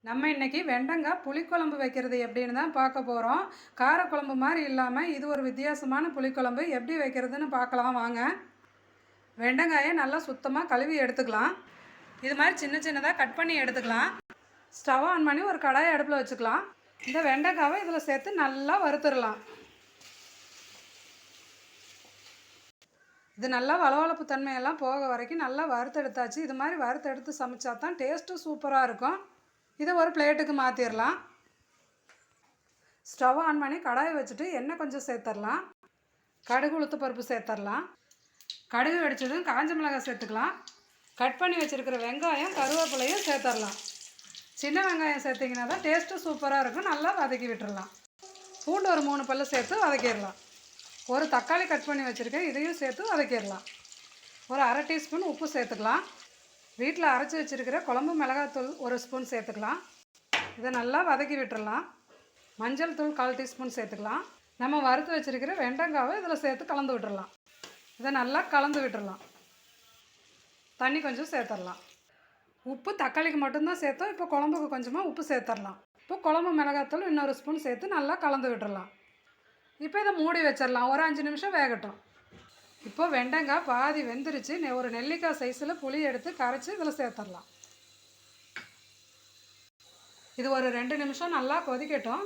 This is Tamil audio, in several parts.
நம்ம இன்றைக்கி வெண்டங்காய் புளிக்குழம்பு வைக்கிறது எப்படின்னு தான் பார்க்க போகிறோம். காரக்குழம்பு மாதிரி இல்லாமல் இது ஒரு வித்தியாசமான புளிக்குழம்பு எப்படி வைக்கிறதுன்னு பார்க்கலாம் வாங்க. வெண்டங்காயை நல்லா சுத்தமாக கழுவி எடுத்துக்கலாம். இது மாதிரி சின்ன சின்னதாக கட் பண்ணி எடுத்துக்கலாம். ஸ்டவ் ஆன் பண்ணி ஒரு கடாயை அடுப்பில் வச்சுக்கலாம். இந்த வெண்டைக்காவை இதில் சேர்த்து நல்லா வறுத்துடலாம். இது நல்லா வளவளப்பு தன்மையெல்லாம் போக வரைக்கும் நல்லா வறுத்தெடுத்தாச்சு. இது மாதிரி வறுத்தெடுத்து சமைச்சா தான் டேஸ்ட்டு சூப்பராக இருக்கும். இதை ஒரு பிளேட்டுக்கு மாற்றிடலாம். ஸ்டவ் ஆன் பண்ணி கடாயை வச்சுட்டு எண்ணெய் கொஞ்சம் சேர்த்துடலாம். கடுகு உளுத்து பருப்பு சேர்த்துடலாம். கடுகு வெடிச்சதும் காஞ்ச மிளகாய் சேர்த்துக்கலாம். கட் பண்ணி வச்சுருக்கிற வெங்காயம் கருவேப்பிலையும் சேர்த்துடலாம். சின்ன வெங்காயம் சேர்த்திங்கன்னா தான் டேஸ்ட்டு சூப்பராக இருக்கும். நல்லா வதக்கி விட்டுடலாம். பூண்டு ஒரு 3 பல்லு சேர்த்து வதக்கிடலாம். ஒரு தக்காளி கட் பண்ணி வச்சுருக்கேன், இதையும் சேர்த்து வதக்கிடலாம். ஒரு அரை டீஸ்பூன் உப்பு சேர்த்துக்கலாம். வீட்டில் அரைச்சி வச்சுருக்கிற குழம்பு மிளகாத்தூள் 1 ஸ்பூன் சேர்த்துக்கலாம். இதை நல்லா வதக்கி விட்டுடலாம். மஞ்சள் தூள் 1/4 டீஸ்பூன் சேர்த்துக்கலாம். நம்ம வறுத்து வச்சுருக்கிற வெண்டங்காவை இதில் சேர்த்து கலந்து விட்டுடலாம். இதை நல்லா கலந்து விட்டுடலாம். தண்ணி கொஞ்சம் சேர்த்துடலாம். உப்பு தக்காளிக்கு மட்டும்தான் சேர்த்தோம். இப்போ குழம்புக்கு கொஞ்சமாக உப்பு சேர்த்துடலாம். இப்போ குழம்பு மிளகாத்தூள் இன்னொரு ஸ்பூன் சேர்த்து நல்லா கலந்து விட்டுடலாம். இப்போ இதை மூடி வச்சிடலாம். ஒரு 5 நிமிஷம் வேகட்டும். இப்போ வெண்டங்காய் பாதி வெந்துருச்சு. ஒரு நெல்லிக்காய் சைஸில் புளி எடுத்து கரைச்சி இதில் சேர்த்துடலாம். இது ஒரு 2 நிமிஷம் நல்லா கொதிக்கட்டும்.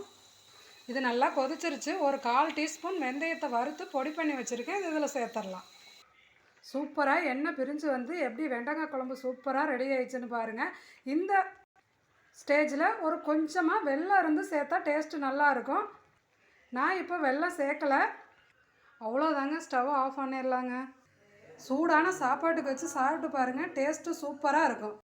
இது நல்லா கொதிச்சிருச்சு. ஒரு 1/4 டீஸ்பூன் வெந்தயத்தை வறுத்து பொடி பண்ணி வச்சுருக்கேன். இது இதில் சேர்த்துடலாம். சூப்பராக எண்ணெய் பிரிஞ்சு வந்து எப்படி வெண்டங்காய் குழம்பு சூப்பராக ரெடி ஆயிடுச்சுன்னு பாருங்கள். இந்த ஸ்டேஜில் ஒரு கொஞ்சமாக வெல்லம் இருந்து சேர்த்தா டேஸ்ட்டு நல்லாயிருக்கும். நான் இப்போ வெல்லம் சேர்க்கலை. அவ்வளோதாங்க, ஸ்டவ் ஆஃப் பண்ணிடலாங்க. சூடான சாப்பாட்டுக்கு வச்சு சாப்பிட்டு பாருங்கள், டேஸ்ட்டு சூப்பராக இருக்கும்.